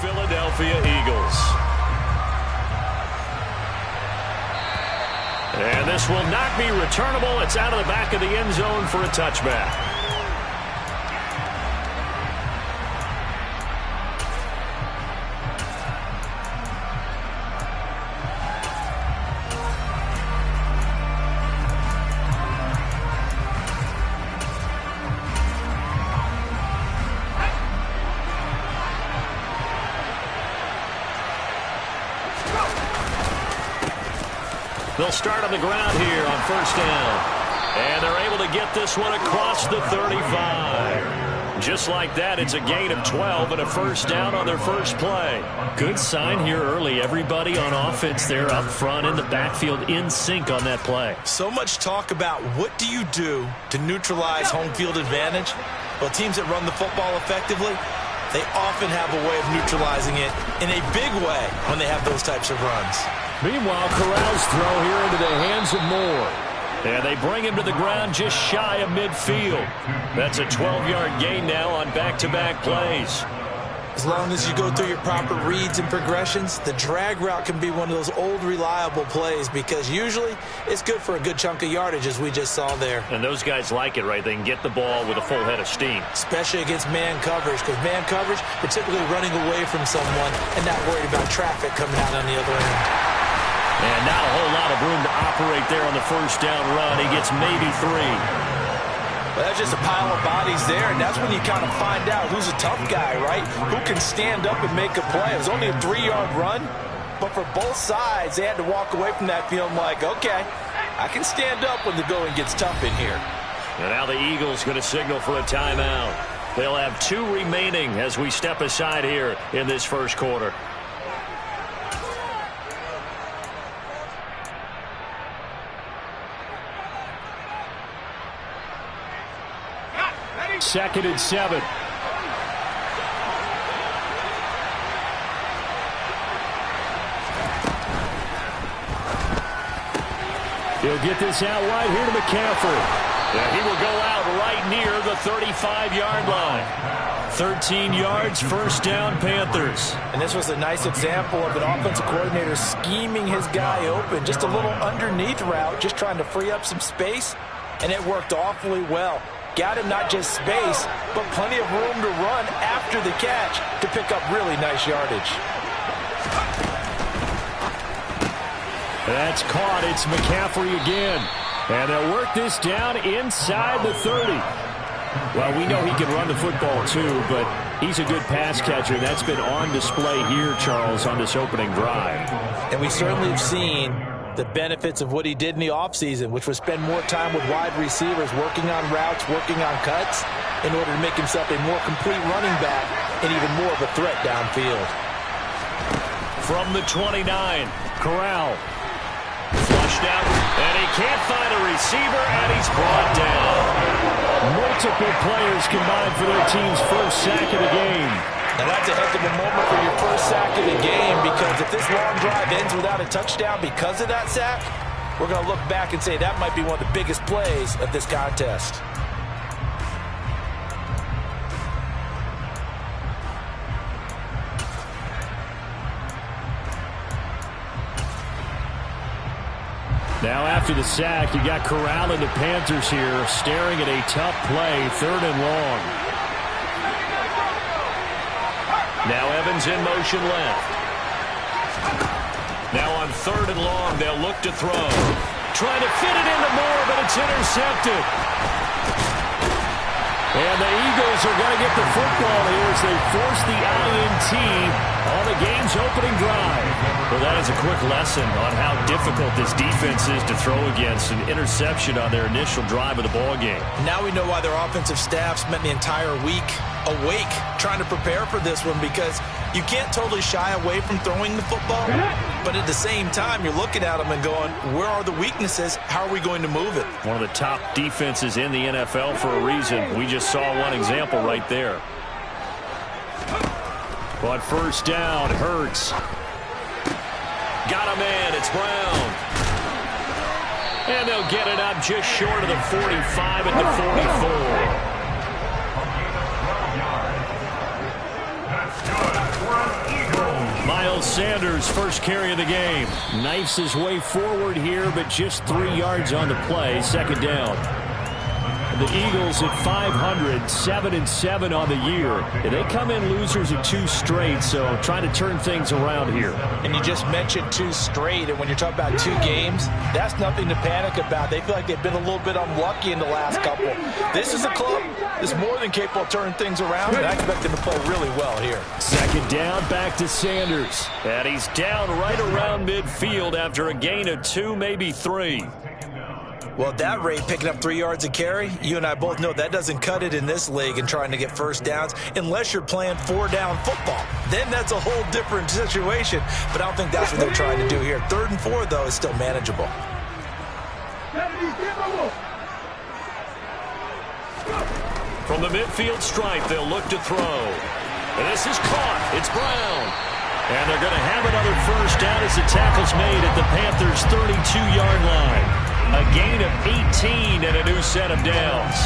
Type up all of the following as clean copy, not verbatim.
Philadelphia Eagles. And this will not be returnable. It's out of the back of the end zone for a touchback. They'll start on the ground here on first down. And they're able to get this one across the 35. Just like that, it's a gain of 12 and a first down on their first play. Good sign here early. Everybody on offense there up front in the backfield in sync on that play. So much talk about what do you do to neutralize home field advantage. Well, teams that run the football effectively, they often have a way of neutralizing it in a big way when they have those types of runs. Meanwhile, Corral's throw here into the hands of Moore. And they bring him to the ground just shy of midfield. That's a 12-yard gain now on back-to-back plays. As long as you go through your proper reads and progressions, the drag route can be one of those old reliable plays because usually it's good for a good chunk of yardage as we just saw there. And those guys like it, right? They can get the ball with a full head of steam. Especially against man coverage, because man coverage, we're typically running away from someone and not worried about traffic coming out on the other end. And not a whole lot of room to operate there on the first down run. He gets maybe 3. Well, that's just a pile of bodies there, and that's when you kind of find out who's a tough guy, right? Who can stand up and make a play. It was only a 3-yard run, but for both sides, they had to walk away from that feeling like, okay, I can stand up when the going gets tough in here. And now the Eagles going to signal for a timeout. They'll have 2 remaining as we step aside here in this first quarter. Second and 7. He'll get this out wide here to McCaffrey. And he will go out right near the 35-yard line. 13 yards, first down, Panthers. And this was a nice example of an offensive coordinator scheming his guy open. Just a little underneath route, just trying to free up some space. And it worked awfully well. Got him not just space, but plenty of room to run after the catch to pick up really nice yardage. That's caught. It's McCaffrey again. And they'll work this down inside the 30. Well, we know he can run the football too, but he's a good pass catcher. That's been on display here, Charles, on this opening drive. And we certainly have seen the benefits of what he did in the offseason, which was spend more time with wide receivers, working on routes, working on cuts, in order to make himself a more complete running back and even more of a threat downfield. From the 29, Corral. Flushed out, and he can't find a receiver, and he's brought down. Multiple players combined for their team's first sack of the game. Now that's a heck of a moment for your first sack of the game, because if this long drive ends without a touchdown because of that sack, we're going to look back and say that might be one of the biggest plays of this contest. Now after the sack, you got Corral and the Panthers here staring at a tough play, 3rd and long. Now Evans in motion left. Now on 3rd and long, they'll look to throw. Trying to fit it into Moore, but it's intercepted. And the Eagles are going to get the football here as they force the INT on the game's opening drive. Well, that is a quick lesson on how difficult this defense is to throw against. An interception on their initial drive of the ball game. Now we know why their offensive staff spent the entire week awake trying to prepare for this one, because you can't totally shy away from throwing the football, but at the same time you're looking at them and going, where are the weaknesses? How are we going to move it? One of the top defenses in the NFL for a reason. We just saw one example right there. On first down, Hurts. Got him in. It's Brown. And they'll get it up just short of the 45 at the 44. Sanders, first carry of the game. Knifes his way forward here, but just 3 yards on the play. Second down. The Eagles at 500, 7-7 on the year. They come in losers at 2 straight, so trying to turn things around here. And you just mentioned 2 straight, and when you're talking about 2 games, that's nothing to panic about. They feel like they've been a little bit unlucky in the last couple. This is a club that's more than capable of turning things around, and I expect them to play really well here. Second down, back to Sanders. And he's down right around midfield after a gain of 2, maybe 3. Well, at that rate, picking up 3 yards a carry, you and I both know that doesn't cut it in this league and trying to get first downs unless you're playing 4-down football. Then that's a whole different situation, but I don't think that's what they're trying to do here. 3rd and 4, though, is still manageable. From the midfield stripe, they'll look to throw. And this is caught. It's Brown. And they're going to have another first down as the tackle's made at the Panthers' 32-yard line. A gain of 18 and a new set of downs.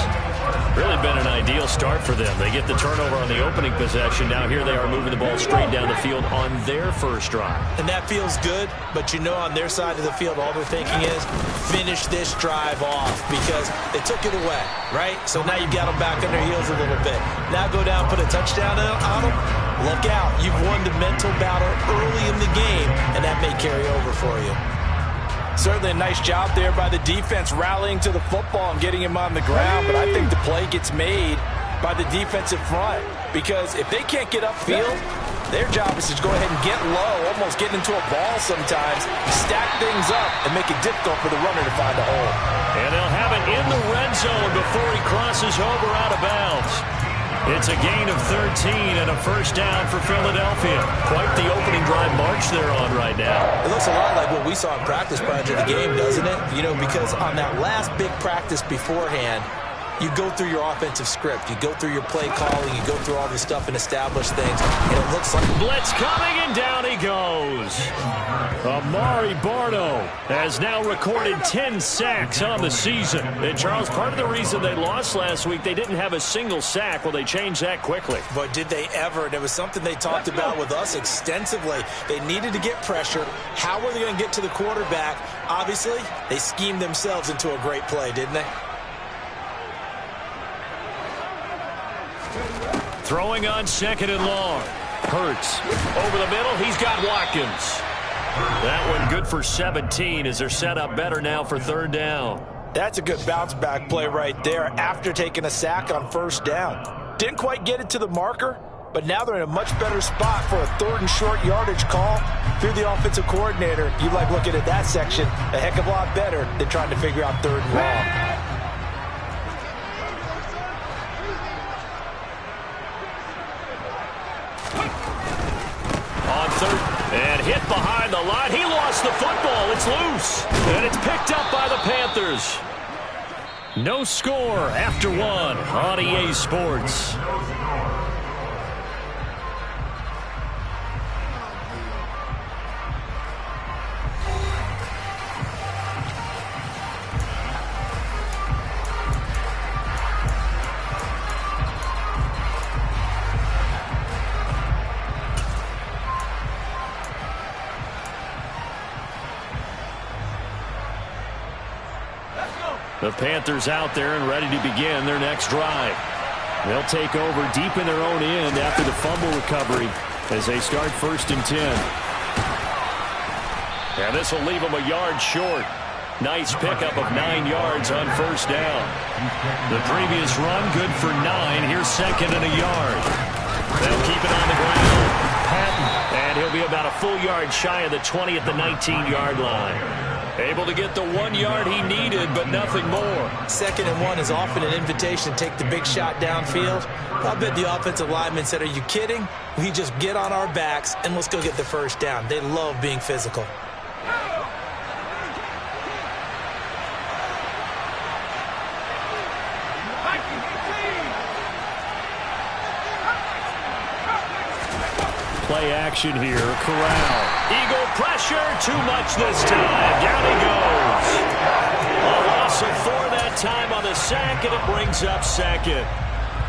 Really been an ideal start for them. They get the turnover on the opening possession. Now here they are moving the ball straight down the field on their first drive. And that feels good, but you know on their side of the field all they're thinking is finish this drive off because they took it away, right? So now you've got them back on their heels a little bit. Now go down, put a touchdown on them. Look out. You've won the mental battle early in the game, and that may carry over for you. Certainly a nice job there by the defense rallying to the football and getting him on the ground, but I think the play gets made by the defensive front because if they can't get upfield, their job is to go ahead and get low, almost get into a ball sometimes, stack things up, and make it difficult for the runner to find a hole. And they'll have it in the red zone before he crosses over out of bounds. It's a gain of 13 and a first down for Philadelphia. Quite the opening drive march they're on right now. It looks a lot like what we saw in practice prior to the game, doesn't it? You know, because on that last big practice beforehand, you go through your offensive script. You go through your play calling. You go through all this stuff and establish things. And it looks like... Blitz coming, and down he goes. Amari Barno has now recorded 10 sacks on the season. And, Charles, part of the reason they lost last week, they didn't have a single sack. Well, they changed that quickly. But did they ever? And it was something they talked about with us extensively. They needed to get pressure. How were they going to get to the quarterback? Obviously, they schemed themselves into a great play, didn't they? Throwing on 2nd and long. Hurts. Over the middle, he's got Watkins. That one good for 17 as they're set up better now for 3rd down. That's a good bounce-back play right there after taking a sack on 1st down. Didn't quite get it to the marker, but now they're in a much better spot for a 3rd and short yardage call. Through the offensive coordinator, you like looking at that section a heck of a lot better than trying to figure out 3rd and long. And hit behind the line. He lost the football. It's loose. And it's picked up by the Panthers. No score after 1 on EA Sports. The Panthers out there and ready to begin their next drive. They'll take over deep in their own end after the fumble recovery as they start 1st and 10. And this will leave them a yard short. Nice pickup of 9 yards on 1st down. The previous run good for 9. Here's 2nd and a yard. They'll keep it on the ground. Patton, and he'll be about a full yard shy of the 20 at the 19-yard line. Able to get the 1 yard he needed, but nothing more. 2nd and 1 is often an invitation to take the big shot downfield. I bet the offensive lineman said, are you kidding? We just get on our backs and let's go get the 1st down. They love being physical. Play action here. Corral. Eagle pressure. Too much this time. Down he goes. A loss of 4 that time on the sack, and it brings up 2nd.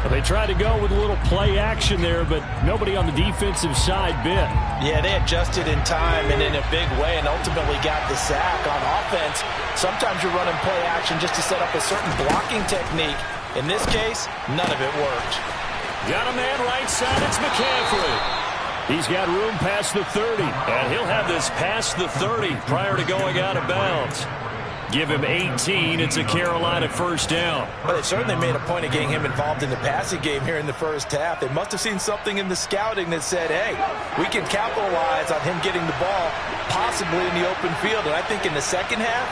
They tried to go with a little play action there, but nobody on the defensive side bit. Yeah, they adjusted in time and in a big way and ultimately got the sack. On offense, sometimes you're running play action just to set up a certain blocking technique. In this case, none of it worked. Got a man right side. It's McCaffrey. He's got room past the 30, and he'll have this past the 30 prior to going out of bounds. Give him 18. It's a Carolina first down. But they certainly made a point of getting him involved in the passing game here in the first half. They must have seen something in the scouting that said, hey, we can capitalize on him getting the ball possibly in the open field. And I think in the second half,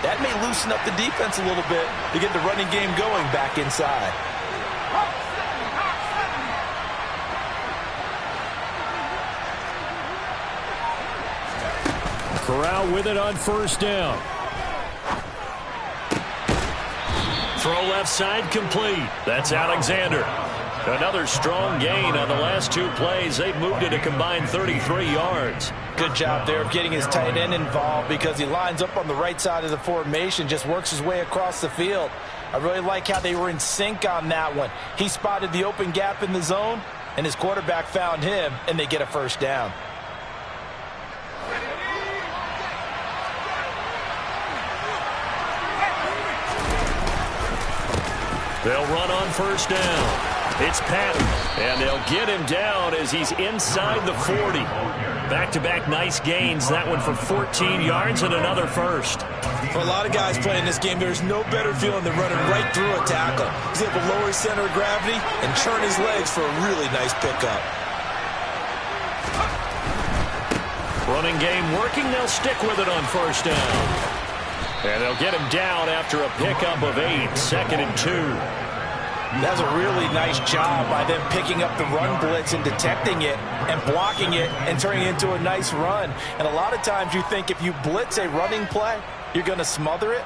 that may loosen up the defense a little bit to get the running game going back inside. Corral with it on first down. Throw left side complete. That's Alexander. Another strong gain on the last two plays. They've moved it a combined 33 yards. Good job there of getting his tight end involved because he lines up on the right side of the formation, just works his way across the field. I really like how they were in sync on that one. He spotted the open gap in the zone, and his quarterback found him, and they get a first down. They'll run on first down. It's Patton, and they'll get him down as he's inside the 40. Back-to-back nice gains. That one for 14 yards and another first. For a lot of guys playing this game, there's no better feeling than running right through a tackle. He's able to lower his center of gravity and churn his legs for a really nice pickup. Running game working. They'll stick with it on first down. And they'll get him down after a pickup of 8, 2nd and 2. That's a really nice job by them picking up the run blitz and detecting it and blocking it and turning it into a nice run. And a lot of times you think if you blitz a running play, you're going to smother it.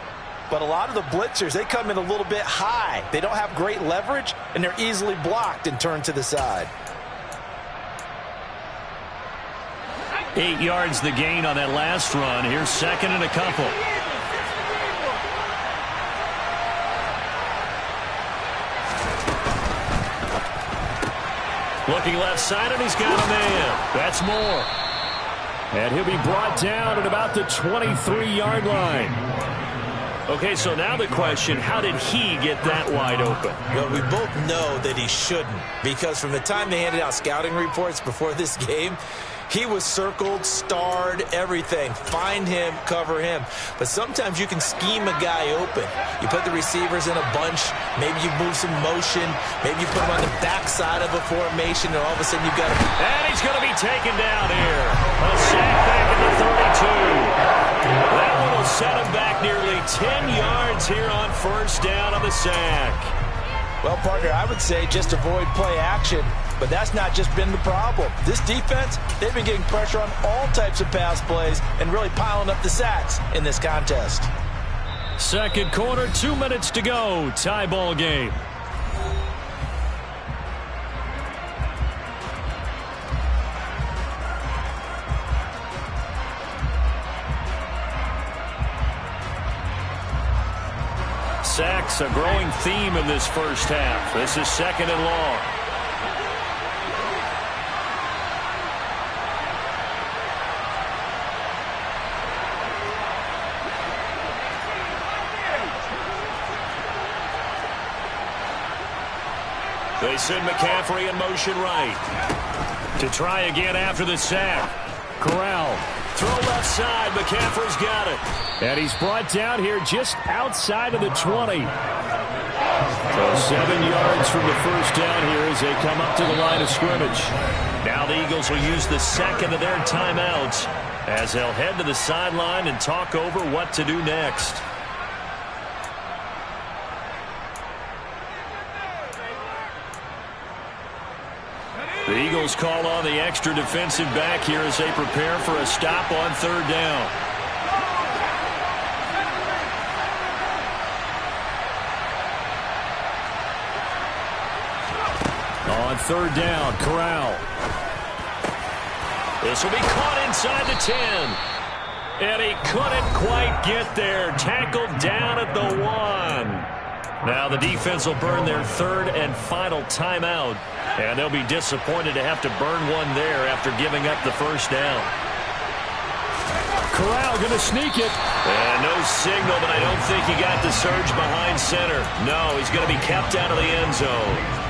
But a lot of the blitzers, they come in a little bit high. They don't have great leverage, and they're easily blocked and turned to the side. 8 yards the gain on that last run. Here's 2nd and a couple. Looking left side, and he's got a man. That's Moore. And he'll be brought down at about the 23-yard line. Okay, so now the question, how did he get that wide open? Well, we both know that he shouldn't, because from the time they handed out scouting reports before this game, he was circled, starred, everything. Find him, cover him. But sometimes you can scheme a guy open. You put the receivers in a bunch. Maybe you move some motion. Maybe you put him on the backside of a formation, and all of a sudden you've got him. And he's going to be taken down here. A sack back at the 32. That one will set him back nearly 10 yards here on first down on the sack. Well, partner, I would say just avoid play action, but that's not just been the problem. This defense, they've been getting pressure on all types of pass plays and really piling up the sacks in this contest. Second quarter, 2 minutes to go. Tie ball game. Sacks, a growing theme in this first half. This is 2nd and long. They send McCaffrey in motion right. To try again after the sack. Corral. Throw left side. McCaffrey's got it. And he's brought down here just outside of the 20. So 7 yards from the first down here as they come up to the line of scrimmage. Now the Eagles will use the second of their timeouts as they'll head to the sideline and talk over what to do next. The Eagles call on the extra defensive back here as they prepare for a stop on third down. On third down, Corral. This will be caught inside the 10. And he couldn't quite get there. Tackled down at the 1. Now the defense will burn their third and final timeout, and they'll be disappointed to have to burn one there after giving up the first down. Corral going to sneak it. And no signal, but I don't think he got the surge behind center. No, he's going to be kept out of the end zone.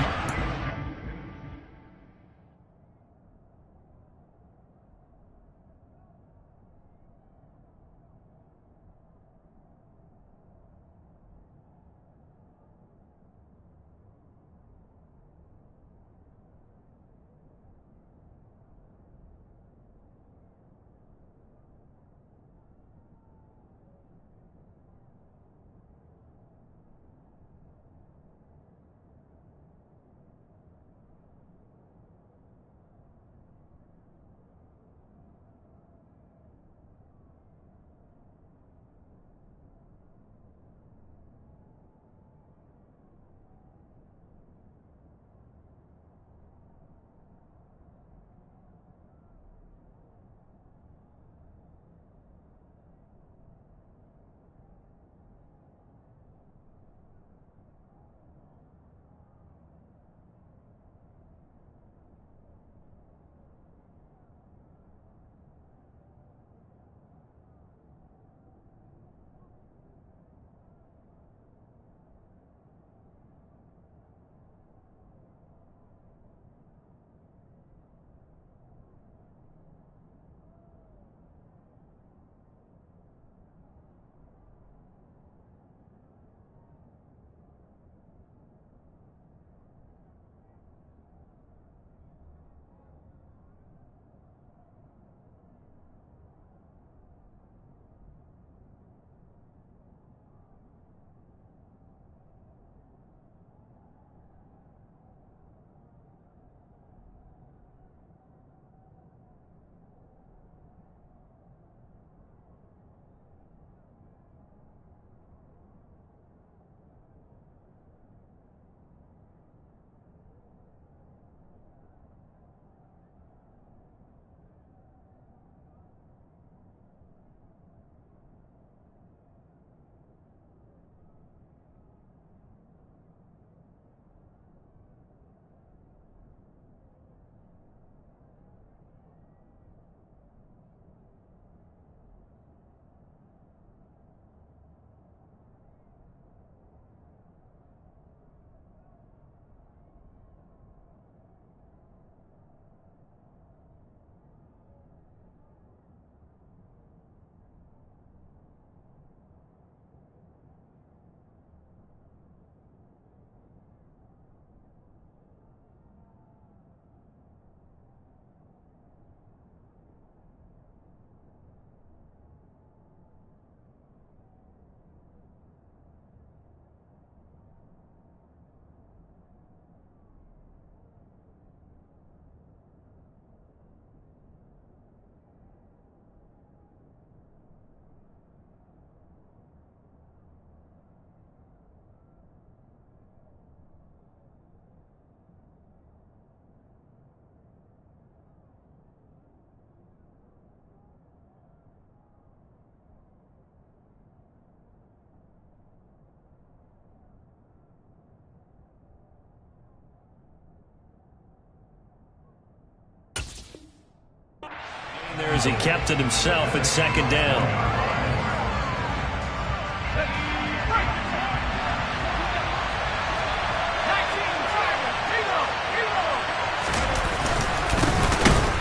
There as he kept it himself at second down.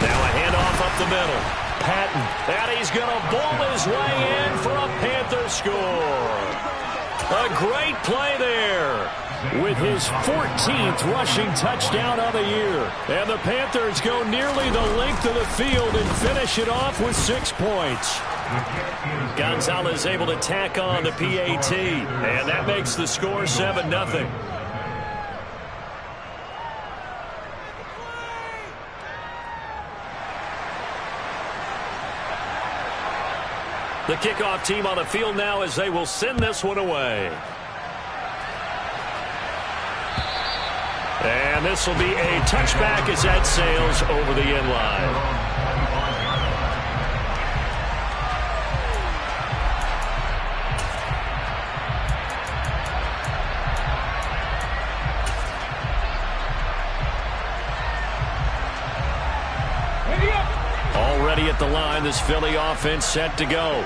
Now a handoff up the middle. Patton, and he's going to bowl his way in for a Panther score. A great play there. With his 14th rushing touchdown of the year. And the Panthers go nearly the length of the field and finish it off with 6 points. Gonzalez able to tack on the PAT. And that makes the score 7-0. The kickoff team on the field now as they will send this one away. And this will be a touchback as that sails over the end line. Already at the line, this Philly offense set to go.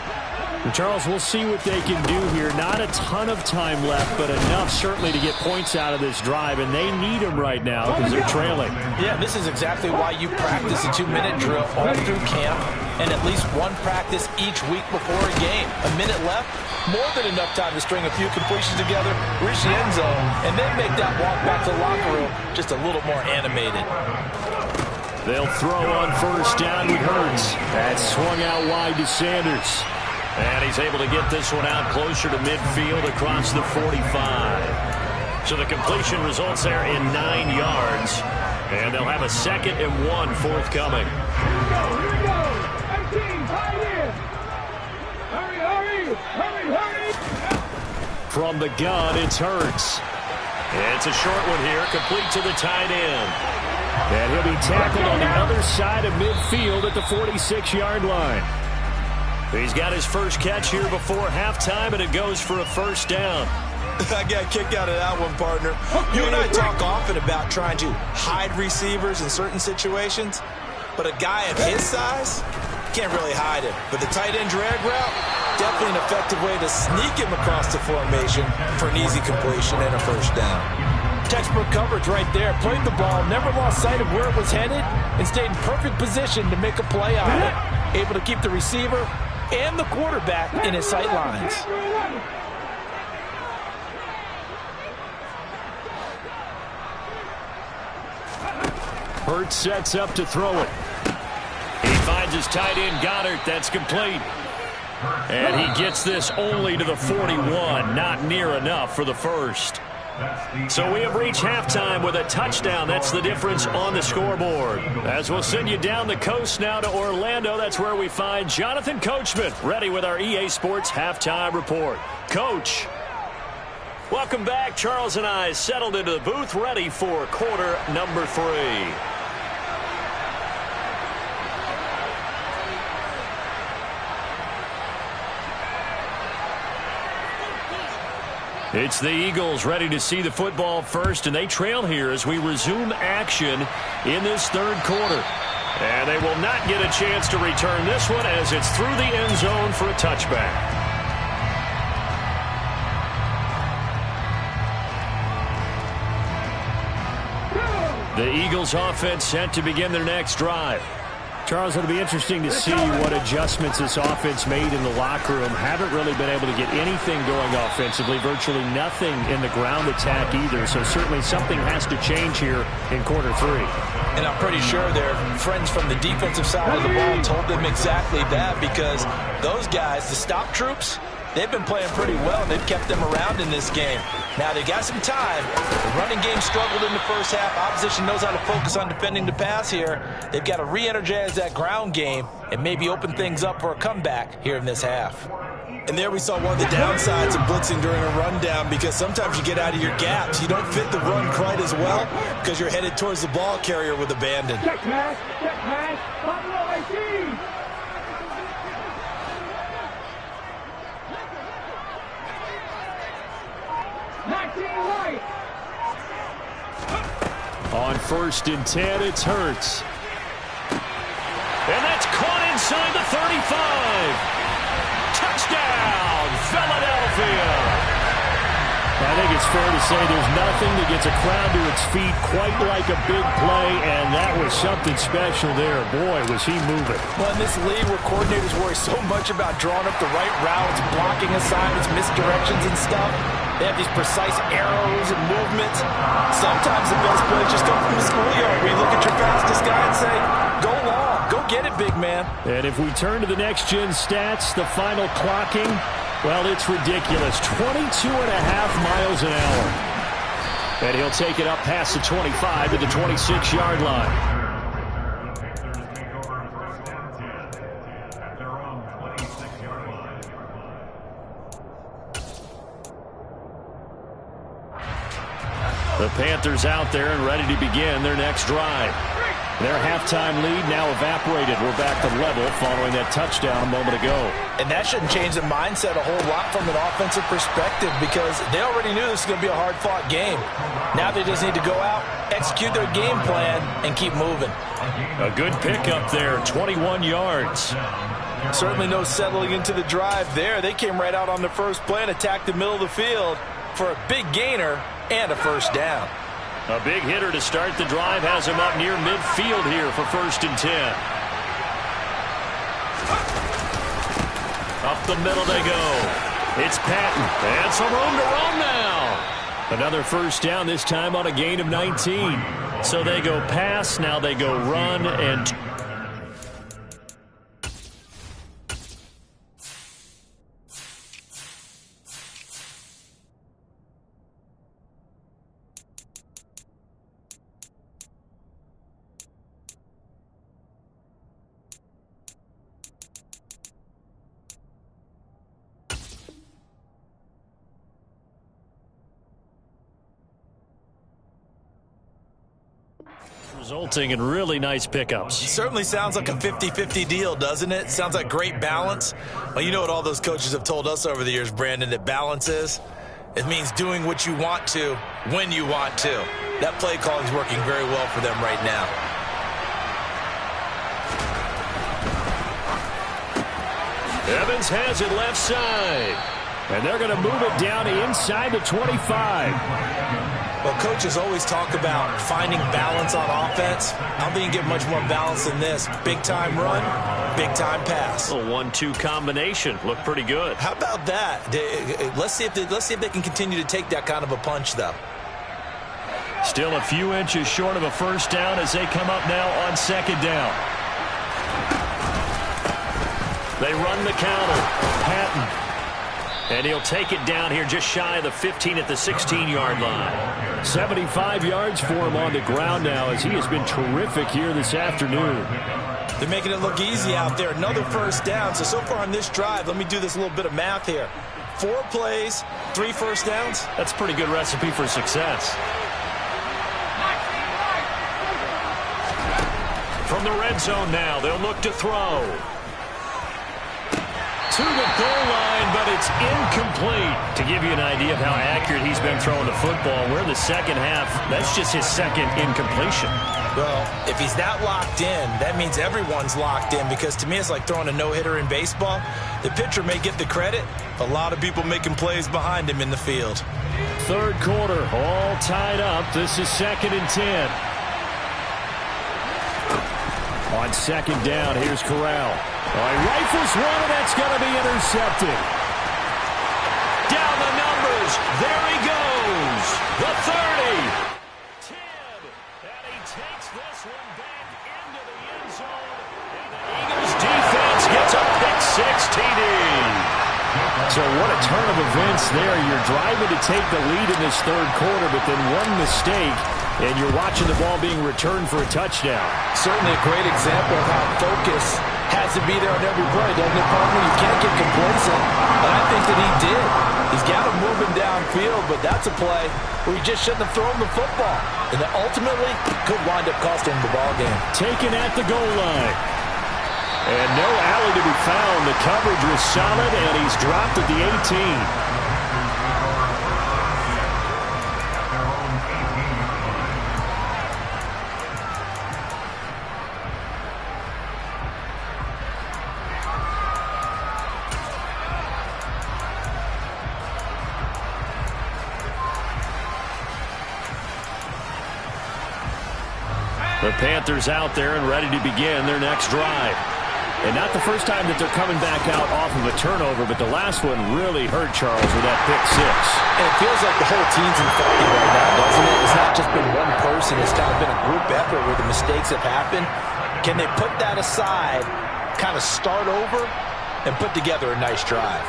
Charles, we'll see what they can do here. Not a ton of time left, but enough certainly to get points out of this drive, and they need them right now because they're trailing. Yeah, this is exactly why you practice a 2-minute drill all through camp and at least one practice each week before a game. A minute left, more than enough time to string a few completions together, reach the end zone, and then make that walk back to the locker room just a little more animated. They'll throw on first down with Hurts. That swung out wide to Sanders. And he's able to get this one out closer to midfield across the 45. So the completion results there in 9 yards. And they'll have a 2nd and 1 forthcoming. Here we go. 18, tight end. Hurry. From the gun, it's Hurts. It's a short one here, complete to the tight end. And he'll be tackled on the other side of midfield at the 46-yard line. He's got his first catch here before halftime, and it goes for a first down. I got a kick out of that one, partner. You and I talk often about trying to hide receivers in certain situations, but a guy of his size can't really hide him. But the tight end drag route, definitely an effective way to sneak him across the formation for an easy completion and a first down. Textbook coverage right there. Played the ball, never lost sight of where it was headed, and stayed in perfect position to make a play on it. Able to keep the receiver and the quarterback in his sight lines. Hurts sets up to throw it. He finds his tight end Goddard. That's complete. And he gets this only to the 41. Not near enough for the first. So we have reached halftime with a touchdown. That's the difference on the scoreboard. As we'll send you down the coast now to Orlando, that's where we find Jonathan Coachman ready with our EA Sports halftime report. Coach, welcome back. Charles and I settled into the booth ready for quarter number 3. It's the Eagles ready to see the football first, and they trail here as we resume action in this third quarter. And they will not get a chance to return this one as it's through the end zone for a touchback. The Eagles offense set to begin their next drive. Charles, it'll be interesting to see what adjustments this offense made in the locker room. Haven't really been able to get anything going offensively, virtually nothing in the ground attack either. So certainly something has to change here in quarter 3. And I'm pretty sure their friends from the defensive side of the ball told them exactly that, because those guys, the stop troops, they've been playing pretty well, and they've kept them around in this game. Now, they got some time. The running game struggled in the first half. Opposition knows how to focus on defending the pass here. They've got to re-energize that ground game and maybe open things up for a comeback here in this half. And there we saw one of the downsides of blitzing during a rundown, because sometimes you get out of your gaps. You don't fit the run quite as well because you're headed towards the ball carrier with abandon. Check pass, Buffalo 18. On 1st and 10, it's Hurts. And that's caught inside the 35. Touchdown, Philadelphia. I think it's fair to say there's nothing that gets a crowd to its feet quite like a big play, and that was something special there. Boy, was he moving. Well, in this league where coordinators worry so much about drawing up the right routes, blocking assignments, misdirections and stuff, they have these precise arrows and movements. Sometimes the best plays just come from the schoolyard where you look at your fastest guy and say, go long, go get it, big man. And if we turn to the next-gen stats, the final clocking, well, it's ridiculous. 22.5 miles an hour. And he'll take it up past the 25 to the 26-yard line. The Panthers out there and ready to begin their next drive. Their halftime lead now evaporated. We're back to level following that touchdown a moment ago. And that shouldn't change the mindset a whole lot from an offensive perspective because they already knew this was going to be a hard-fought game. Now they just need to go out, execute their game plan, and keep moving. A good pickup there, 21 yards. Certainly no settling into the drive there. They came right out on the first play and attacked the middle of the field for a big gainer and a first down. A big hitter to start the drive has him up near midfield here for 1st and 10. Up the middle they go. It's Patton. And some room to run now. Another first down, this time on a gain of 19. So they go pass, now they go run, and resulting in really nice pickups. Certainly sounds like a 50-50 deal, doesn't it? Sounds like great balance. Well, you know what all those coaches have told us over the years, Brandon, that balance is? It means doing what you want to when you want to. That play calling is working very well for them right now. Evans has it left side. And they're going to move it down inside the 25. Well, coaches always talk about finding balance on offense. I don't think you get much more balance than this. Big-time run, big-time pass. A 1-2 combination. Looked pretty good. How about that? Let's see if they can continue to take that kind of a punch, though. Still a few inches short of a first down as they come up now on 2nd down. They run the counter. Patton. And he'll take it down here just shy of the 15 at the 16-yard line. 75 yards for him on the ground now as he has been terrific here this afternoon. They're making it look easy out there. Another first down. So far on this drive, let me do this little bit of math here. 4 plays, 3 first downs. That's a pretty good recipe for success. From the red zone now, they'll look to throw. To the goal line, but it's incomplete. To give you an idea of how accurate he's been throwing the football, we're in the second half. That's just his second incompletion. Well, if he's that locked in, that means everyone's locked in because to me it's like throwing a no-hitter in baseball. The pitcher may get the credit. A lot of people making plays behind him in the field. 3rd quarter, all tied up. This is 2nd and 10. On 2nd down, here's Corral. He rifles one, and that's going to be intercepted. Down the numbers. There he goes. The 30. 10. And he takes this one back into the end zone. And the Eagles defense gets a pick-6 TD. So what a turn of events there. You're driving to take the lead in this 3rd quarter, but then one mistake, and you're watching the ball being returned for a touchdown. Certainly a great example of how focus has to be there on every play, doesn't it, partner? You can't get complacent, and I think that he did. He's got him moving downfield, but that's a play where he just shouldn't have thrown the football, and that ultimately could wind up costing him the ball game. Taken at the goal line. And no alley to be found. The coverage was solid, and he's dropped at the 18. The Panthers out there and ready to begin their next drive. And not the first time that they're coming back out off of a turnover, but the last one really hurt Charles with that pick-6. And it feels like the whole team's in fighting right now, doesn't it? It's not just been one person. It's kind of been a group effort where the mistakes have happened. Can they put that aside, kind of start over, and put together a nice drive?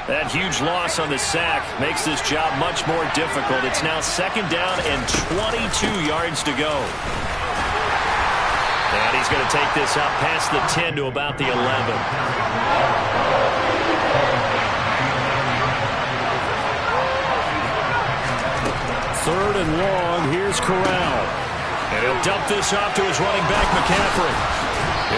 That huge loss on the sack makes this job much more difficult. It's now 2nd down and 22 yards to go. And he's going to take this out past the 10 to about the 11. 3rd and long. Here's Corral. And he'll dump this off to his running back, McCaffrey.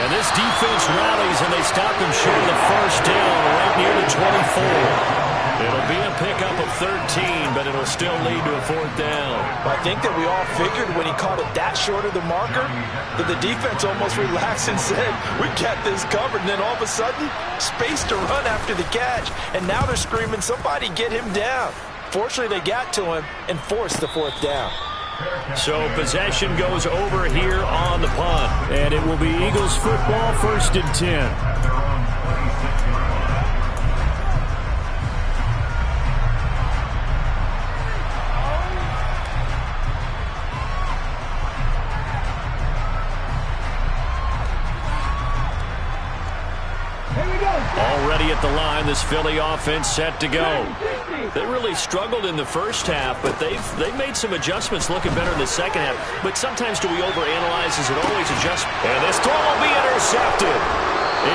And this defense rallies, and they stop him short of the first down right near the 24. It'll be a pickup of 13, but it'll still lead to a fourth down. I think that we all figured when he caught it that short of the marker that the defense almost relaxed and said, we got this covered. And then all of a sudden, space to run after the catch. And now they're screaming, somebody get him down. Fortunately, they got to him and forced the fourth down. So possession goes over here on the punt. And it will be Eagles football, 1st and 10. Already at the line, this Philly offense set to go. They really struggled in the first half, but they've made some adjustments, looking better in the second half. But sometimes do we overanalyze? Is it always adjust? And this throw will be intercepted.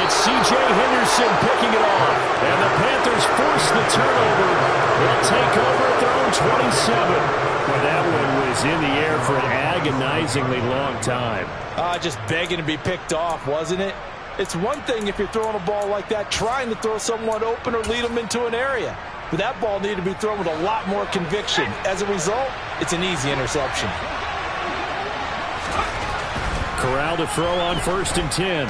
It's C.J. Henderson picking it off. And the Panthers force the turnover. They'll take over at their own 27. Well, that one was in the air for an agonizingly long time. Just begging to be picked off, wasn't it? It's one thing if you're throwing a ball like that, trying to throw someone open or lead them into an area. But that ball needed to be thrown with a lot more conviction. As a result, it's an easy interception. Corral to throw on 1st and 10.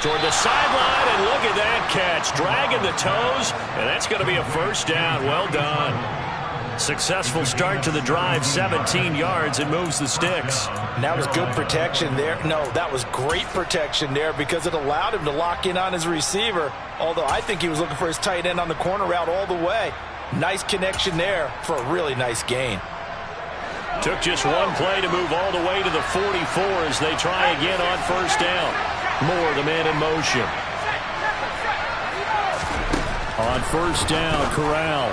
Toward the sideline, and look at that catch. Dragging the toes, and that's going to be a first down. Well done. Successful start to the drive, 17 yards, and moves the sticks. And that was good protection there. No, that was great protection there because it allowed him to lock in on his receiver, although I think he was looking for his tight end on the corner route all the way. Nice connection there for a really nice gain. Took just one play to move all the way to the 44 as they try again on first down. Moore, the man in motion. On first down, Corral.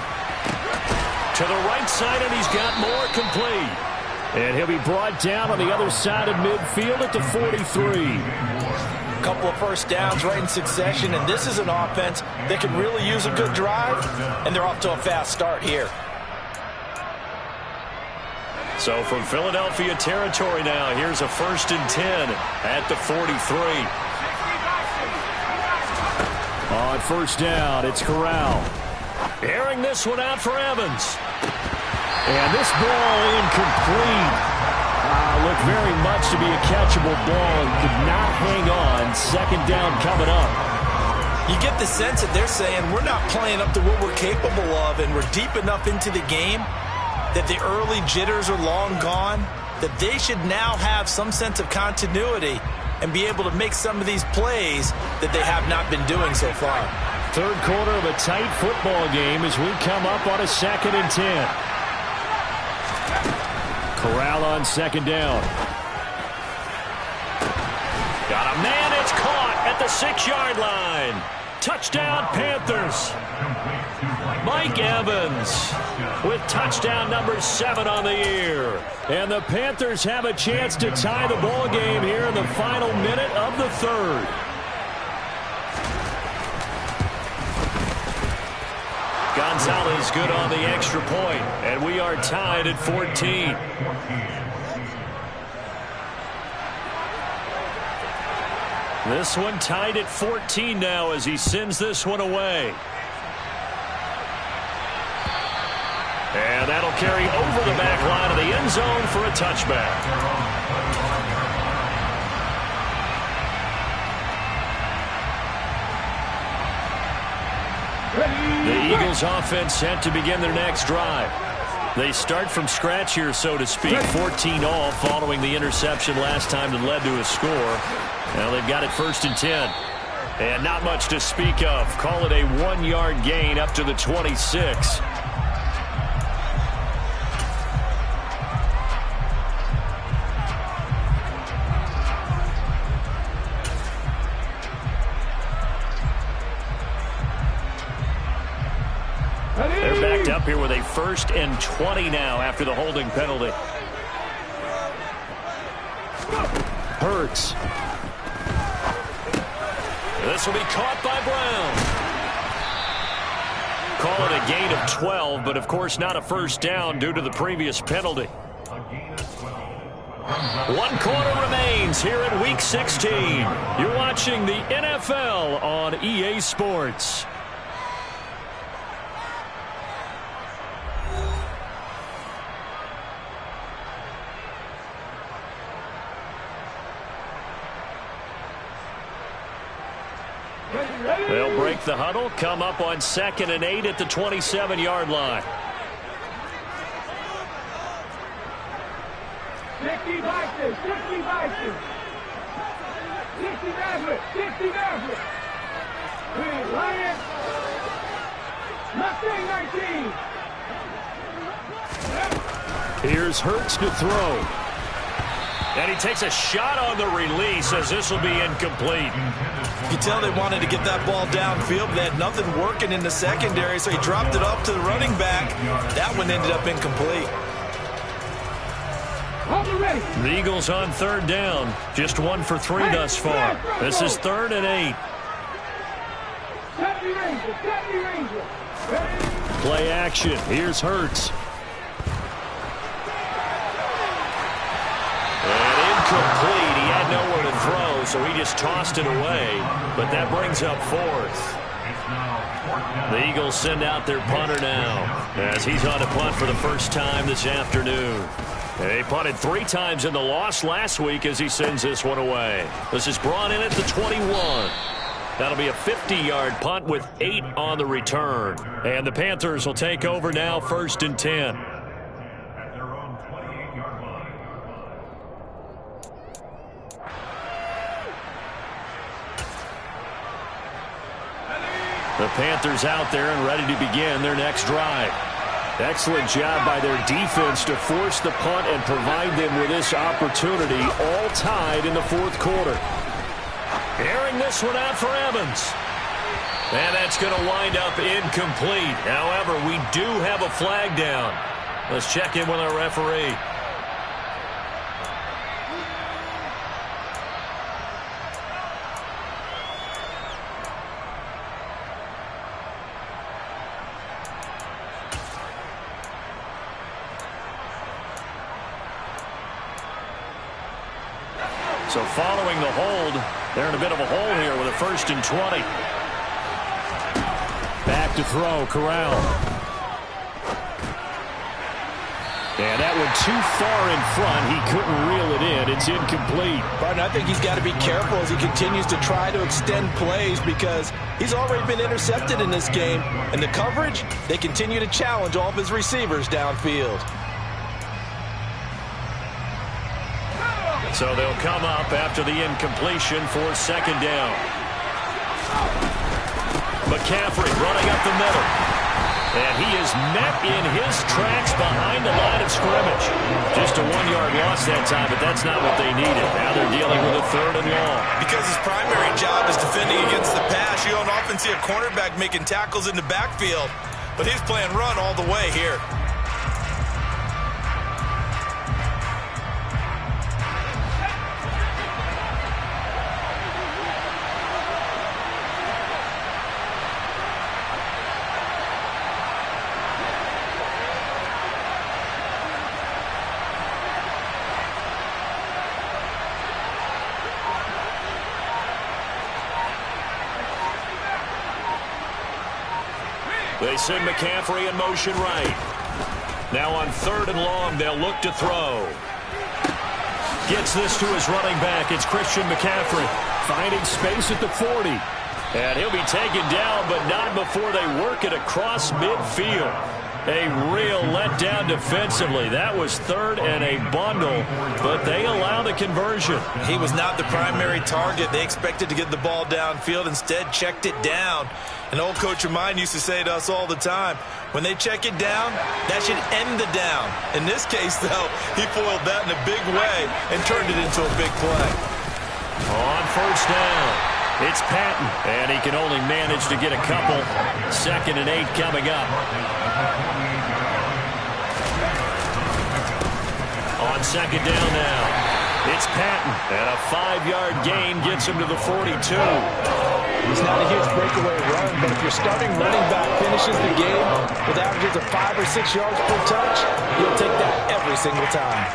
To the right side, and he's got Moore complete. And he'll be brought down on the other side of midfield at the 43. A couple of first downs right in succession, and this is an offense that can really use a good drive, and they're off to a fast start here. So from Philadelphia territory now, here's a 1st and 10 at the 43. On first down, it's Corral. Airing this one out for Evans. And this ball incomplete. Looked very much to be a catchable ball and could not hang on. 2nd down coming up. You get the sense that they're saying we're not playing up to what we're capable of, and we're deep enough into the game that the early jitters are long gone, that they should now have some sense of continuity and be able to make some of these plays that they have not been doing so far. 3rd quarter of a tight football game as we come up on a 2nd and 10. Corral on 2nd down. Got a man, it's caught at the 6-yard line. Touchdown, Panthers. Mike Evans with touchdown number 7 on the year. And the Panthers have a chance to tie the ball game here in the final minute of the 3rd. Gonzalez good on the extra point, and we are tied at 14. This one tied at 14 now as he sends this one away. And that'll carry over the back line of the end zone for a touchback. The Eagles offense set to begin their next drive. They start from scratch here, so to speak. 14-all following the interception last time that led to a score. Now they've got it 1st and 10. And not much to speak of. Call it a 1-yard gain up to the 26. They're backed up here with a 1st and 20 now after the holding penalty. Hurts. This will be caught by Brown. Call it a gain of 12, but of course not a first down due to the previous penalty. 1 quarter remains here in Week 16. You're watching the NFL on EA Sports. They'll break the huddle, come up on 2nd and 8 at the 27-yard line. 60 Vikings, 60 Vikings. 60 Mavericks, 60 Mavericks. Lions, Mustang 19. Here's Hurts to throw. And he takes a shot on the release as this will be incomplete. You can tell they wanted to get that ball downfield, but they had nothing working in the secondary, so he dropped it up to the running back. That one ended up incomplete. The Eagles on 3rd down. Just 1 for 3 thus far. This is 3rd and 8. Play action. Here's Hurts. And incomplete. He had nowhere to throw, so he just tossed it away. But that brings up 4th. The Eagles send out their punter now as he's on a punt for the first time this afternoon. They punted 3 times in the loss last week as he sends this one away. This is brought in at the 21. That'll be a 50-yard punt with 8 on the return. And the Panthers will take over now, 1st and 10. The Panthers out there and ready to begin their next drive. Excellent job by their defense to force the punt and provide them with this opportunity, all tied in the 4th quarter. Airing this one out for Evans. And that's going to wind up incomplete. However, we do have a flag down. Let's check in with our referee. So following the hold, they're in a bit of a hole here with a 1st and 20. Back to throw, Corral. And that one too far in front. He couldn't reel it in. It's incomplete. Barton, I think he's got to be careful as he continues to try to extend plays because he's already been intercepted in this game. And the coverage, they continue to challenge all of his receivers downfield. So they'll come up after the incompletion for 2nd down. McCaffrey running up the middle. And he is met in his tracks behind the line of scrimmage. Just a 1-yard loss that time, but that's not what they needed. Now they're dealing with a 3rd and long. Because his primary job is defending against the pass, you don't often see a cornerback making tackles in the backfield. But he's playing run all the way here. They send McCaffrey in motion right. Now on 3rd and long, they'll look to throw. Gets this to his running back. It's Christian McCaffrey finding space at the 40. And he'll be taken down, but not before they work it across midfield. A real letdown defensively. That was 3rd and a bundle, but they allow the conversion. He was not the primary target. They expected to get the ball downfield, instead checked it down. An old coach of mine used to say to us all the time, when they check it down, that should end the down. In this case, though, he foiled that in a big way and turned it into a big play. On 1st down, it's Patton, and he can only manage to get a couple. 2nd and 8 coming up. On 2nd down now, it's Patton, and a 5-yard gain gets him to the 42. It's not a huge breakaway run, but if your starting running back finishes the game with averages of 5 or 6 yards per touch, you'll take that every single time.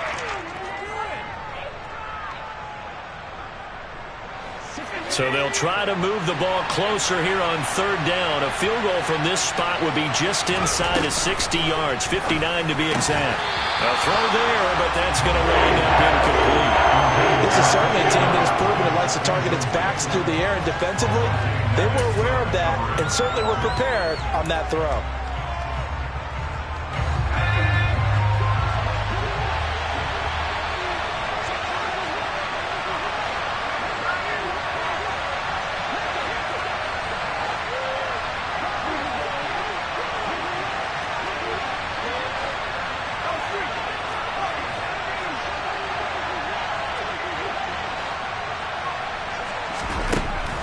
So they'll try to move the ball closer here on third down. A field goal from this spot would be just inside of 60 yards, 59 to be exact. A throw there, but that's going to wind up incomplete. This is certainly a team that has proven it likes to target its backs through the air, and defensively, they were aware of that and certainly were prepared on that throw.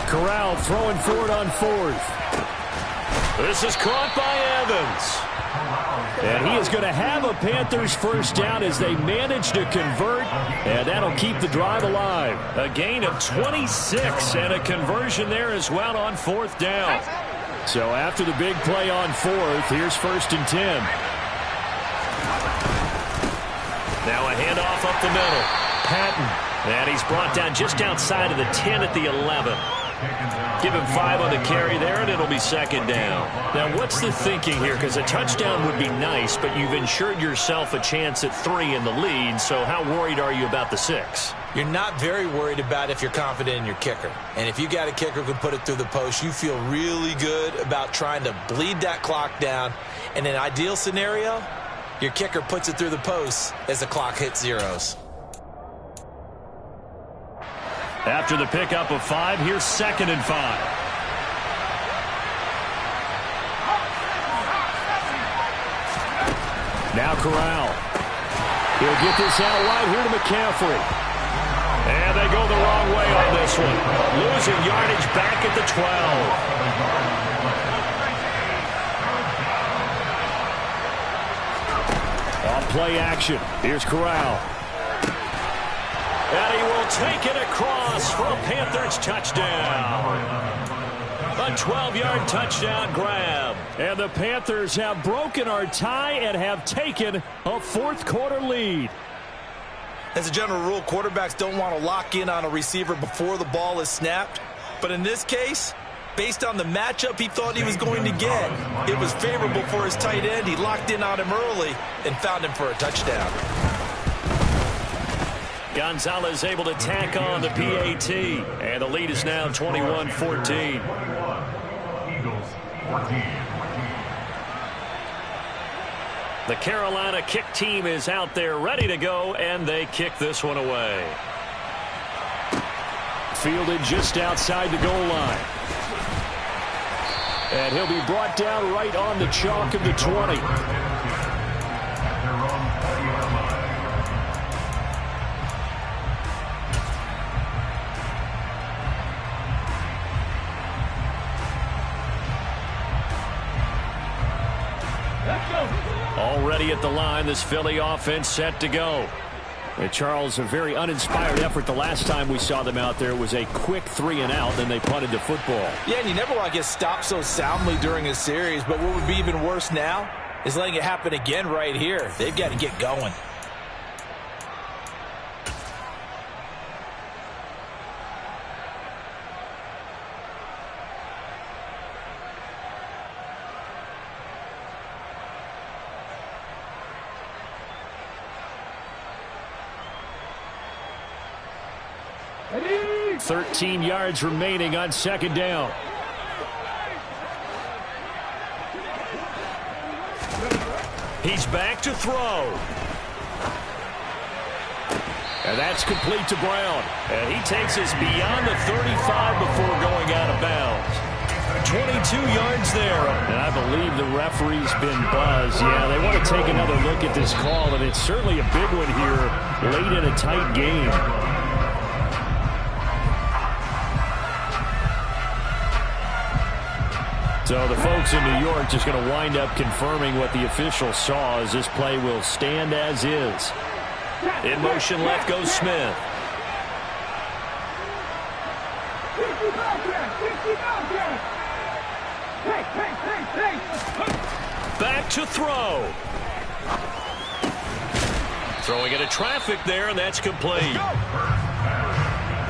Corral throwing forward on fourth. This is caught by Evans. And he is going to have a Panthers first down as they manage to convert, and that'll keep the drive alive. A gain of 26 and a conversion there as well on fourth down. So after the big play on fourth, here's 1st and 10. Now a handoff up the middle. Patton. And he's brought down just outside of the 10 at the 11. Give him 5 on the carry there, and it'll be 2nd down. Now, what's the thinking here? Because a touchdown would be nice, but you've ensured yourself a chance at 3 in the lead, so how worried are you about the 6? You're not very worried about if you're confident in your kicker. And if you got a kicker who can put it through the post, you feel really good about trying to bleed that clock down. In an ideal scenario, your kicker puts it through the post as the clock hits zeros. After the pickup of 5, here's 2nd and 5. Now Corral. He'll get this out wide here to McCaffrey. And they go the wrong way on this one. Losing yardage back at the 12. On play action. Here's Corral. And he will take it across for a Panthers touchdown. A 12-yard touchdown grab. And the Panthers have broken our tie and have taken a fourth-quarter lead. As a general rule, quarterbacks don't want to lock in on a receiver before the ball is snapped. But in this case, based on the matchup he thought he was going to get, it was favorable for his tight end. He locked in on him early and found him for a touchdown. Gonzalez able to tack on the PAT. And the lead is now 21-14. The Carolina kick team is out there ready to go, and they kick this one away. Fielded just outside the goal line. And he'll be brought down right on the chalk of the 20. Already at the line, this Philly offense set to go. And Charles, a very uninspired effort the last time we saw them out there. It was a quick 3 and out, then they punted the football. Yeah, and you never want to get stopped so soundly during a series, but what would be even worse now is letting it happen again right here. They've got to get going. Ready? 13 yards remaining on 2nd down. He's back to throw. And that's complete to Brown. And he takes us beyond the 35 before going out of bounds. 22 yards there. And I believe the referee's been buzzed. Yeah, they want to take another look at this call, and it's certainly a big one here late in a tight game. So the folks in New York just going to wind up confirming what the official saw, as this play will stand as is. In motion left goes Smith. Back to throw. Throwing into traffic there, and that's complete.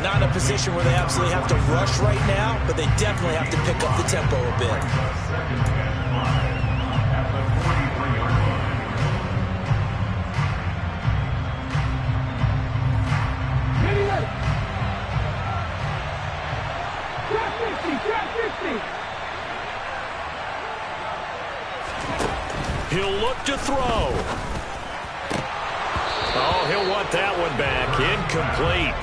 Not in a position where they absolutely have to rush right now, but they definitely have to pick up the tempo a bit. He'll look to throw. Oh, he'll want that one back. Incomplete.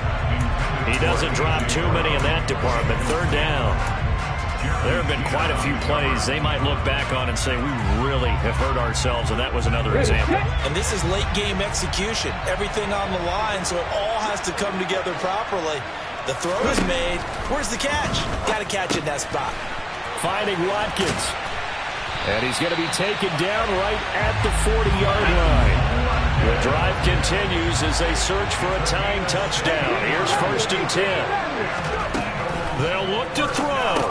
He doesn't drop too many in that department. Third down. There have been quite a few plays they might look back on and say, we really have hurt ourselves, and that was another example. And this is late game execution. Everything on the line, so it all has to come together properly. The throw is made. Where's the catch? Got to catch in that spot. Finding Watkins. And he's going to be taken down right at the 40-yard line. The drive continues as they search for a tying touchdown. Here's 1st and 10. They'll look to throw.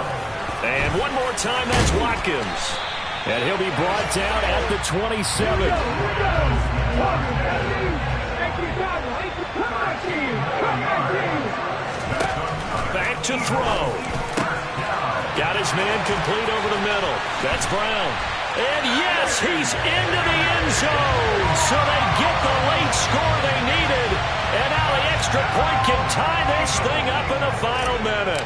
And one more time, that's Watkins. And he'll be brought down at the 27. Back to throw. Got his man complete over the middle. That's Brown. And yes, he's into the end zone. So they get the late score they needed. And now the extra point can tie this thing up in the final minute.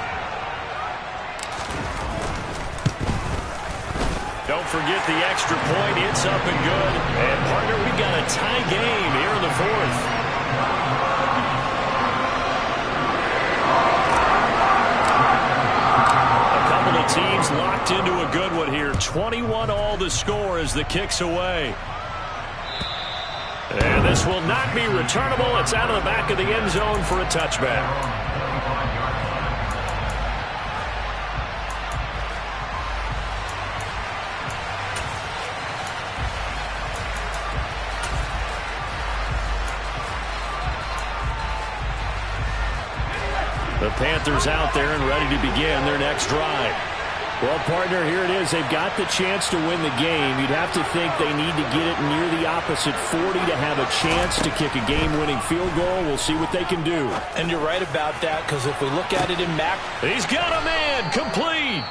Don't forget the extra point. It's up and good. And, partner, we've got a tie game here in the 4th. Teams locked into a good one here. 21 all the score as the kick's away. And this will not be returnable. It's out of the back of the end zone for a touchback. The Panthers out there and ready to begin their next drive. Well, partner, here it is. They've got the chance to win the game. You'd have to think they need to get it near the opposite 40 to have a chance to kick a game-winning field goal. We'll see what they can do. And you're right about that, because if we look at it in he's got a man complete.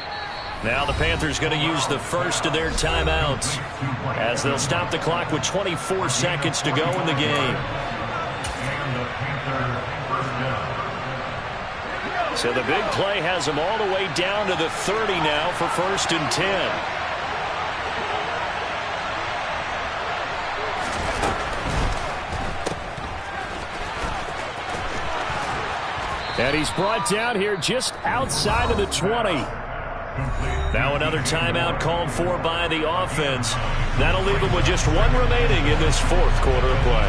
Now the Panthers going to use the first of their timeouts as they'll stop the clock with 24 seconds to go in the game. So the big play has them all the way down to the 30 now for 1st and 10. And he's brought down here just outside of the 20. Now another timeout called for by the offense. That'll leave them with just one remaining in this 4th quarter of play.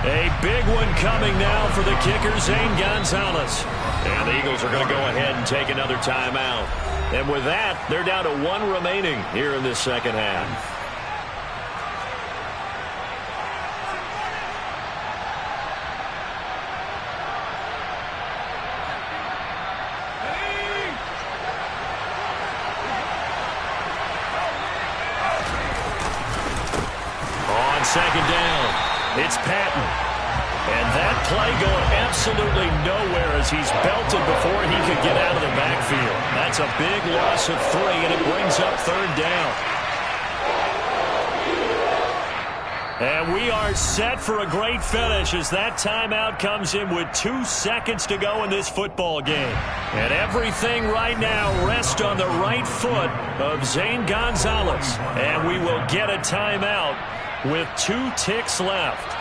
A big one coming now for the kicker, Zane Gonzalez. And the Eagles are going to go ahead and take another timeout. And with that, they're down to one remaining here in this second half. On second down, it's Patton. And that play going absolutely nowhere as he's belted before he could get out of the backfield. That's a big loss of 3, and it brings up 3rd down. And we are set for a great finish as that timeout comes in with 2 seconds to go in this football game. And everything right now rests on the right foot of Zane Gonzalez. And we will get a timeout with 2 ticks left.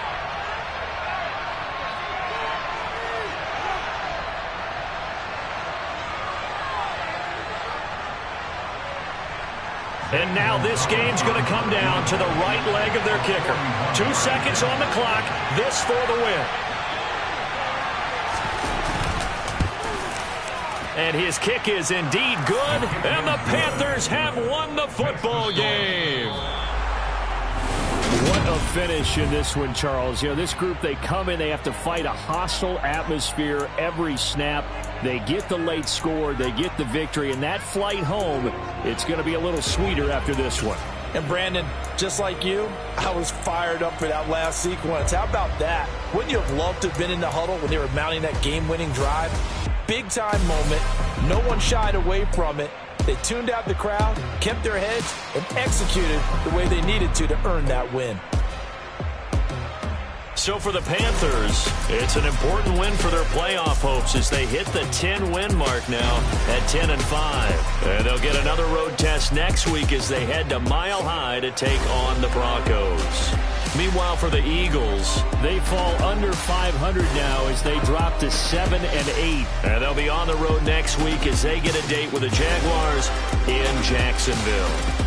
And now this game's going to come down to the right leg of their kicker. 2 seconds on the clock. This for the win. And his kick is indeed good. And the Panthers have won the football game. What a finish in this one, Charles. You know, this group, they come in, they have to fight a hostile atmosphere every snap. They get the late score, they get the victory, and that flight home, it's going to be a little sweeter after this one. And Brandon, just like you, I was fired up for that last sequence. How about that? Wouldn't you have loved to have been in the huddle when they were mounting that game-winning drive? Big-time moment. No one shied away from it. They tuned out the crowd, kept their heads, and executed the way they needed to earn that win. So for the Panthers, it's an important win for their playoff hopes as they hit the 10-win mark now at 10-5. And they'll get another road test next week as they head to Mile High to take on the Broncos. Meanwhile, for the Eagles, they fall under 500 now as they drop to 7-8. And they'll be on the road next week as they get a date with the Jaguars in Jacksonville.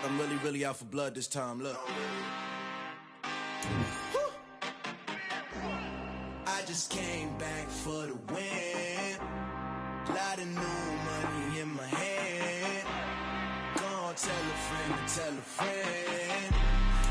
I'm really out for blood this time, look. I just came back for the win. Lot of new money in my hand. Gonna tell a friend to tell a friend.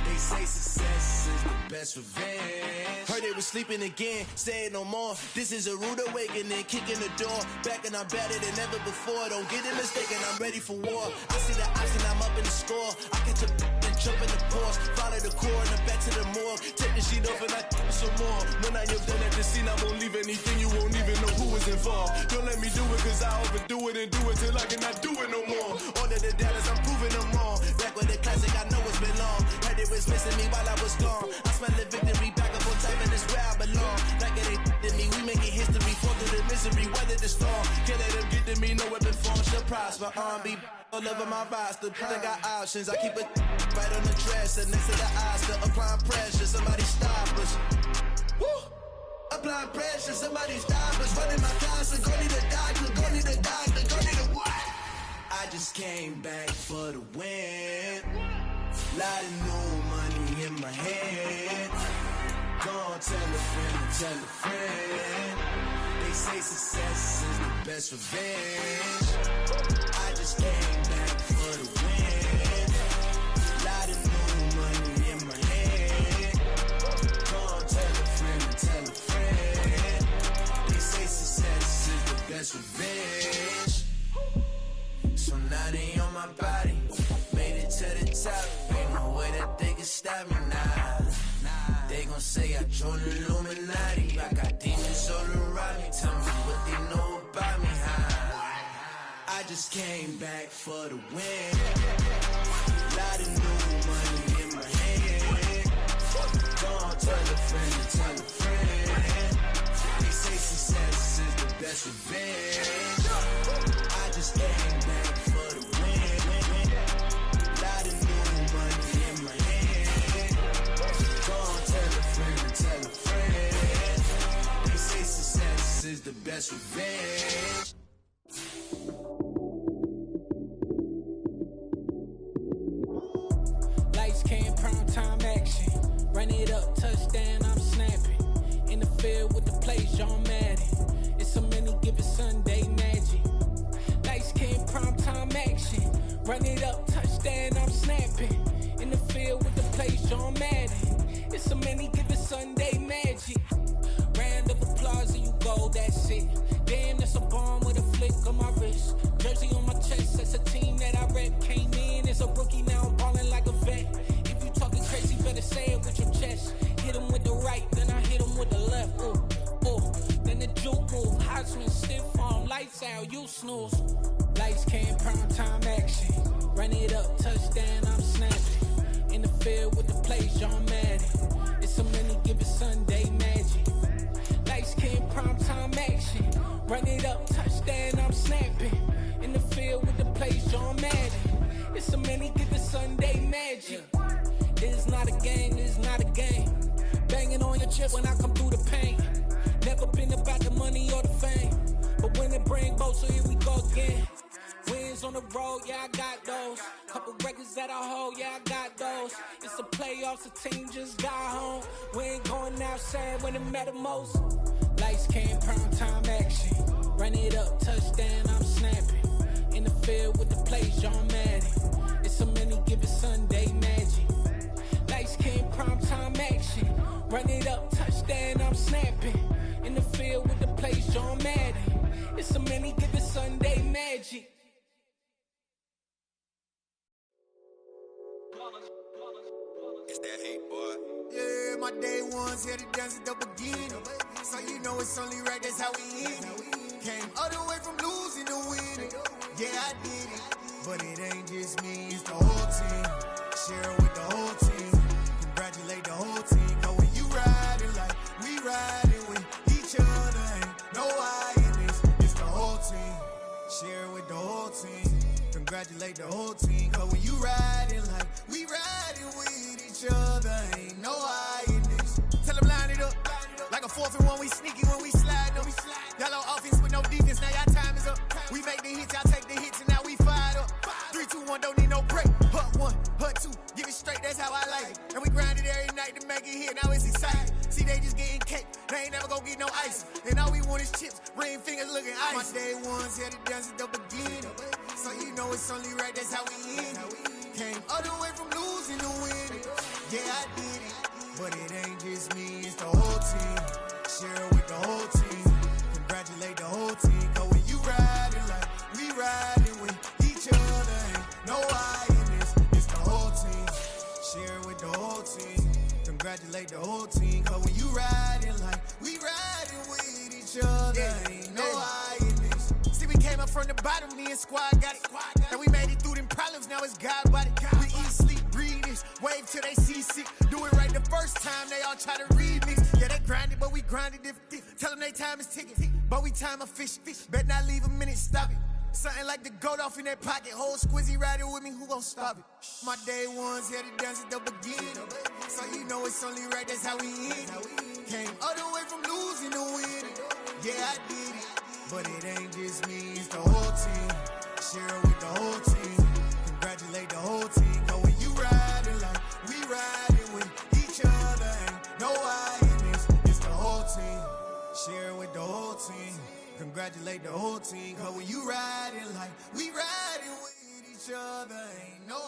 They say success is the best revenge. Heard they was sleeping again, saying no more. This is a rude awakening, kicking the door. Back and I'm better than ever before. Don't get it mistaken, I'm ready for war. I see the option, I'm up in the score. I catch a and jump in the course. Follow the core and the back to the morgue. Take the sheet off and I some more. When I am done at the scene, I won't leave anything. You won't even know who was involved. Don't let me do it cause I overdo it and do it till I cannot do it no more. All of the doubters, I'm proving them wrong. Back with the classic, I know it's been long. Heard it was missing me while I was gone. I smell the victory back up on time and it's where I belong. Like it ain't to me, we making history. Fall through the misery, weather the storm. Can't let them get to me, no weapon form shall prosper. R&B all over my roster. I got options, I keep it right on the dresser. Next to the Oscar, applying pressure. Somebody stop us. Woo! Applying pressure, somebody stop us. Running my constant, go need a doctor, go need a doctor, go need a what? I just came back for the win. Lot of new money in my hand. Gonna tell a friend to tell a friend. They say success is the best revenge. I just came back for the win. Lot of new money in my hand. Gonna tell a friend to tell a friend. They say success is the best revenge. So now they on my body. Made it to the top. Ain't no way that they can stop me now. They gon' say I joined the Illuminati. I got demons all around me. Tell me what they know about me, huh? I just came back for the win. Lot of new money in my hand. Gonna tell a friend to tell a friend. They say success is the best revenge. I just came back for the win. Lot of new money in my hand. Gonna tell a friend to tell a friend. They say success is the best revenge. Lights, cam, prime time action. Run it up, touchdown, I'm snapping. In the field with the plays, John Madden. It's so many given Sunday magic. Lights, cam, prime time action. Run it up, touchdown, I'm snapping. In the field with the plays, John Madden. It's so many given Sunday magic. Round of applause and you go, that's it. Damn, that's a bomb with a flick on my wrist. Jersey on my chest, that's a team that I rep. Came in as a rookie, now I'm ballin' like a vet. If you talking crazy, better say it with your chest. Hit him with the right, then I hit him with the left. Ooh, ooh. Then the juke move, Heisman, stiff arm, lights out, you snooze. Lights, cam, prime time action. Run it up, touchdown, I'm snapping. In the field with the plays, John Madden. It's so many given Sunday magic. Lights, cam, prime time action. Run it up, touchdown, I'm snapping. In the field with the plays, John Madden. It's so many given Sunday magic. It's not a game, it's not a game. Banging on your chest when I come through the pain. Never been about the money or the fame. But when it bring both, so here we go again. Wins on the road, yeah, I got those. Couple records that I hold, yeah, I got those. It's the playoffs, the team just got home. We ain't going outside when it matter most. Lights, cam, prime time action. Run it up, touchdown, I'm snapping. In the field with the plays, John Madden. It's so many given Sunday magic. Lights, cam, prime time action. Run it up, touchdown, I'm snapping. In the field with the plays, John Madden. It's so many given Sunday magic. It's that hate, boy. Yeah, my day ones here to dance at the beginning. So you know it's only right, that's how we end it. Came all the way from losing to winning. Yeah, I did it. But it ain't just me, it's the whole team. Share it with the whole team. Congratulate the whole team. Cause when you riding like we riding with each other, ain't no I in this. It's the whole team. Share it with the whole team. Congratulate the whole team. Cause when you riding like we riding with each other, ain't no I in this. Tell them line it up. Like a 4th and 1, we sneaky when we slide them. Yellow offense with no defense, now y'all time is up. We make the hits, y'all take the hits, and now we fired up. 3, 2, 1, don't need no break. Hut 1, hut 2, give it straight, that's how I like it. And we grind it every night to make it hit, now it's exciting. See, they just getting cake, they ain't never gonna get no ice. And all we want is chips, ring fingers looking ice. My day ones here to dance at the beginning. So you know it's only right, that's how we end it. Came all the way from losing to winning. Yeah, I did it. But it ain't just me, it's the whole team. Share it with the whole team. Congratulate the whole team. Cause when you riding like we riding with each other, ain't no I in this. It's the whole team. Share it with the whole team. Congratulate the whole team. Cause when you riding like we riding with each other, ain't no I in this. See, we came up from the bottom, me and squad got it. And we made it through them problems, now it's God body. We eat, sleep, breathe this. Wave till they seasick. Do it right the first time, they all try to remix. Yeah, they grinded, but we grinded different. Tell them they time is ticking, but we time a fish. Bet not leave a minute, stop it. Something like the goat off in their pocket. Whole squizzy riding with me, who gon' stop it? My day ones here to dance at the beginning. So you know it's only right, that's how we end it. Came all the way from losing to winning. Yeah, I did it. But it ain't just me, it's the whole team. Share it with the whole team. Congratulate the whole team. Cause when you riding congratulate the whole team. Cause when you riding like we riding with each other, ain't no